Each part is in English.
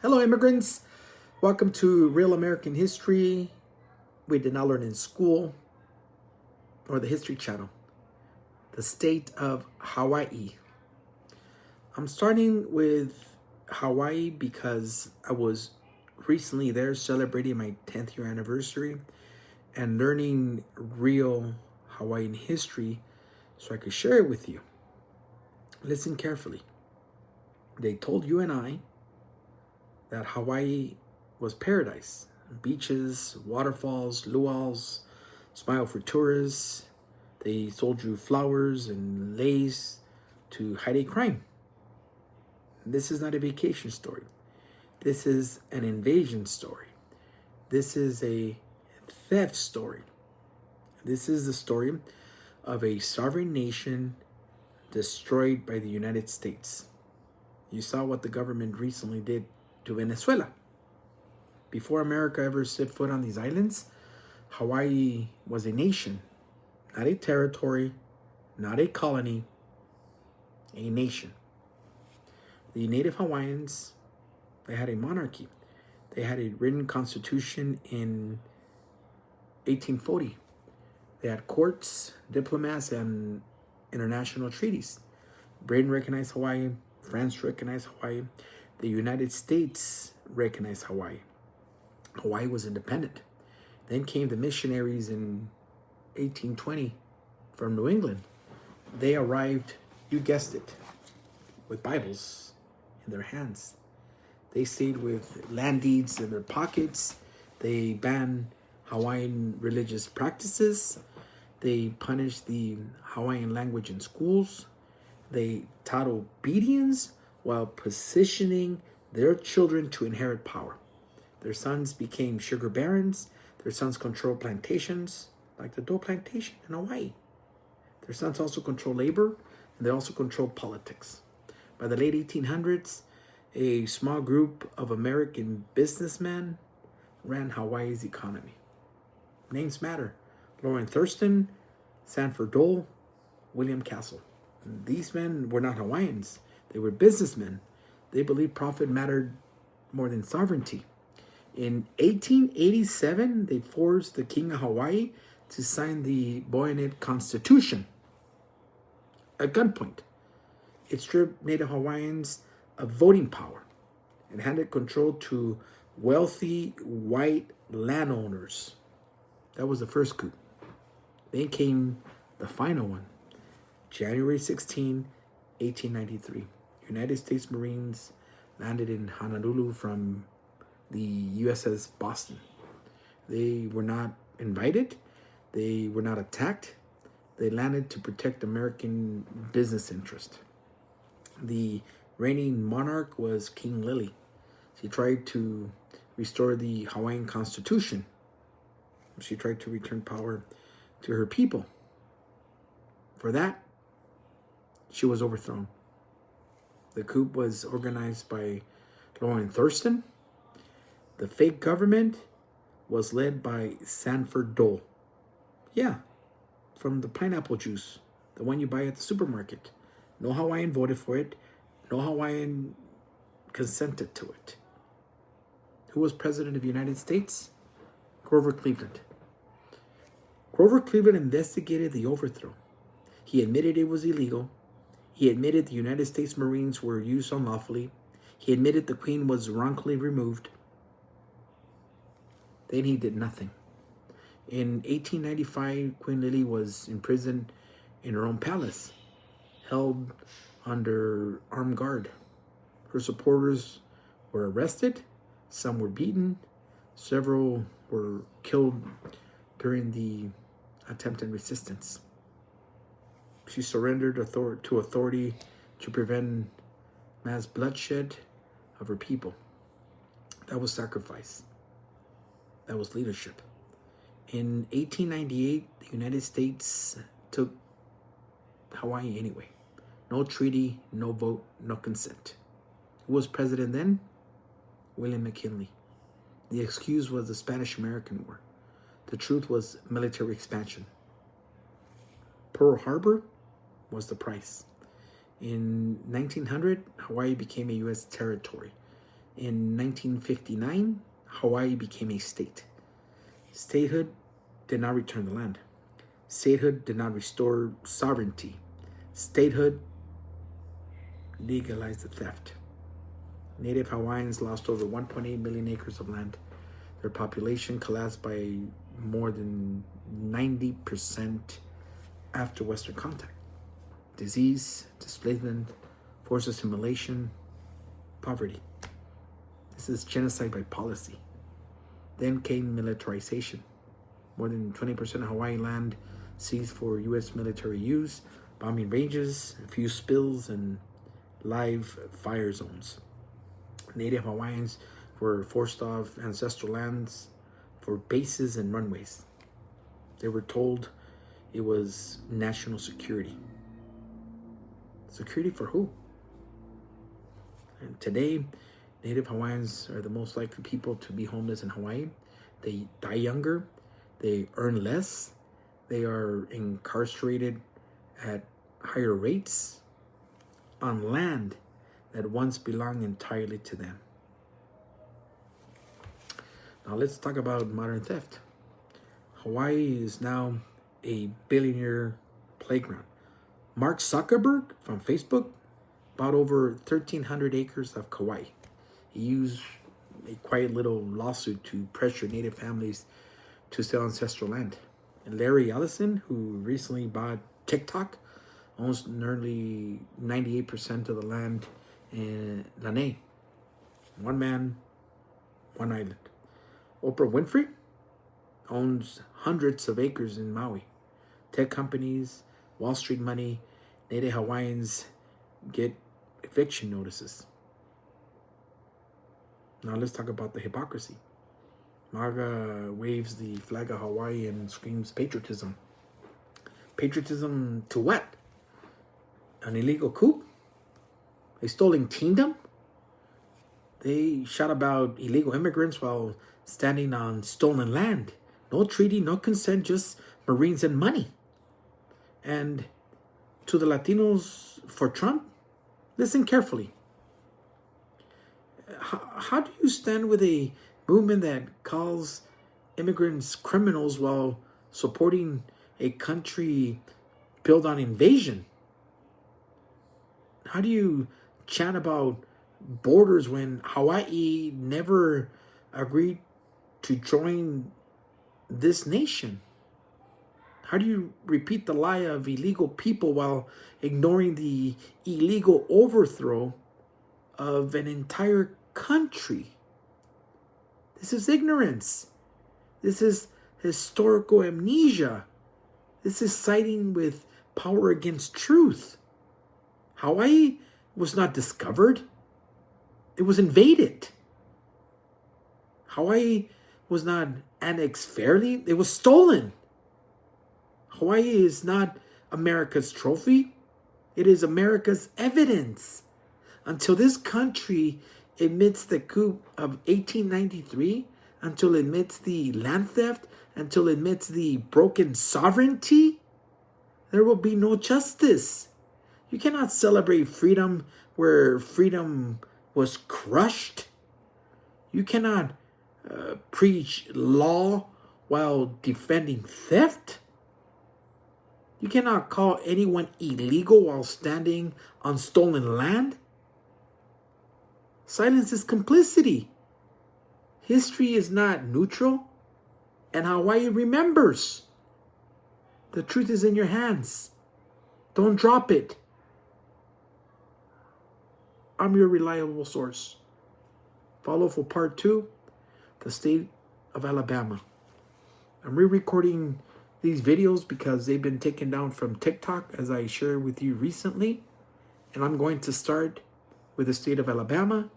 Hello, immigrants. Welcome to Real American History. We did not learn in school or the History Channel. The state of Hawaii. I'm starting with Hawaii because I was recently there celebrating my 10th year anniversary and learning real Hawaiian history so I could share it with you. Listen carefully. They told you and I that Hawaii was paradise. Beaches, waterfalls, luau's, smile for tourists. They sold you flowers and lace to hide a crime. This is not a vacation story. This is an invasion story. This is a theft story. This is the story of a sovereign nation destroyed by the United States. You saw what the government recently did to Venezuela. Before America ever set foot on these islands, Hawaii was a nation, not a territory, not a colony, a nation. The native Hawaiians, they had a monarchy. They had a written constitution in 1840. They had courts, diplomats, and international treaties. Britain recognized Hawaii. France recognized Hawaii. The United States recognized Hawaii. Hawaii was independent. Then came the missionaries in 1820 from New England. They arrived, you guessed it, with Bibles in their hands. They stayed with land deeds in their pockets. They banned Hawaiian religious practices. They punished the Hawaiian language in schools. They taught obedience while positioning their children to inherit power. Their sons became sugar barons. Their sons controlled plantations, like the Doe plantation in Hawaii. Their sons also controlled labor, and they also controlled politics. By the late 1800s, a small group of American businessmen ran Hawaii's economy. Names matter. Lawrence Thurston, Sanford Dole, William Castle. These men were not Hawaiians. They were businessmen. They believed profit mattered more than sovereignty. In 1887, they forced the King of Hawaii to sign the Boyne Constitution at gunpoint. It stripped Native Hawaiians of voting power and handed control to wealthy white landowners. That was the first coup. Then came the final one. January 16, 1893. United States Marines landed in Honolulu from the USS Boston. They were not invited. They were not attacked. They landed to protect American business interest. The reigning monarch was King Lily. She tried to restore the Hawaiian Constitution. She tried to return power to her people. For that, she was overthrown. The coup was organized by Lawrence Thurston. The fake government was led by Sanford Dole. Yeah, from the pineapple juice, the one you buy at the supermarket. No Hawaiian voted for it. No Hawaiian consented to it. Who was president of the United States? Grover Cleveland. Grover Cleveland investigated the overthrow. He admitted it was illegal. He admitted the United States Marines were used unlawfully. He admitted the Queen was wrongfully removed. Then he did nothing. In 1895, Queen Lily was imprisoned in her own palace, held under armed guard. Her supporters were arrested. Some were beaten. Several were killed during the attempted resistance. She surrendered to authority to prevent mass bloodshed of her people. That was sacrifice. That was leadership. In 1898, the United States took Hawaii anyway. No treaty, no vote, no consent. Who was president then? William McKinley. The excuse was the Spanish-American War. The truth was military expansion. Pearl Harbor was the price. In 1900, Hawaii became a U.S. territory. In 1959, Hawaii became a state. Statehood did not return the land. Statehood did not restore sovereignty. Statehood legalized the theft. Native Hawaiians lost over 1.8 million acres of land. Their population collapsed by more than 90% after Western contact. Disease, displacement, forced assimilation, poverty. This is genocide by policy. Then came militarization. More than 20% of Hawaii land seized for U.S. military use, bombing ranges, a few spills, and live fire zones. Native Hawaiians were forced off ancestral lands for bases and runways. They were told it was national security. Security for who? And today, Native Hawaiians are the most likely people to be homeless in Hawaii. They die younger, they earn less, they are incarcerated at higher rates on land that once belonged entirely to them. Now let's talk about modern theft. Hawaii is now a billionaire playground. Mark Zuckerberg from Facebook bought over 1,300 acres of Kauai. He used a quiet little lawsuit to pressure Native families to sell ancestral land. And Larry Ellison, who recently bought TikTok, owns nearly 98% of the land in Lanai. One man, one island. Oprah Winfrey owns hundreds of acres in Maui. Tech companies, Wall Street money, Native Hawaiians get eviction notices. Now let's talk about the hypocrisy. MAGA waves the flag of Hawaii and screams patriotism. Patriotism to what? An illegal coup? A stolen kingdom? They shout about illegal immigrants while standing on stolen land. No treaty, no consent, just Marines and money. And to the Latinos for Trump, listen carefully. How do you stand with a movement that calls immigrants criminals while supporting a country built on invasion? How do you chat about borders when Hawaii never agreed to join this nation? How do you repeat the lie of illegal people while ignoring the illegal overthrow of an entire country? This is ignorance. This is historical amnesia. This is siding with power against truth. Hawaii was not discovered. It was invaded. Hawaii was not annexed fairly. It was stolen. Hawaii is not America's trophy. It is America's evidence. Until this country admits the coup of 1893, until it admits the land theft, until it admits the broken sovereignty, there will be no justice. You cannot celebrate freedom where freedom was crushed. You cannot preach law while defending theft. You cannot call anyone illegal while standing on stolen land. Silence is complicity. History is not neutral, and Hawaii remembers. The truth is in your hands. Don't drop it. I'm your reliable source. Follow for part 2, the state of Alabama. I'm re-recording these videos because they've been taken down from TikTok, as I shared with you recently. And I'm going to start with the state of Alabama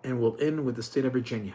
and we'll end with the state of Virginia.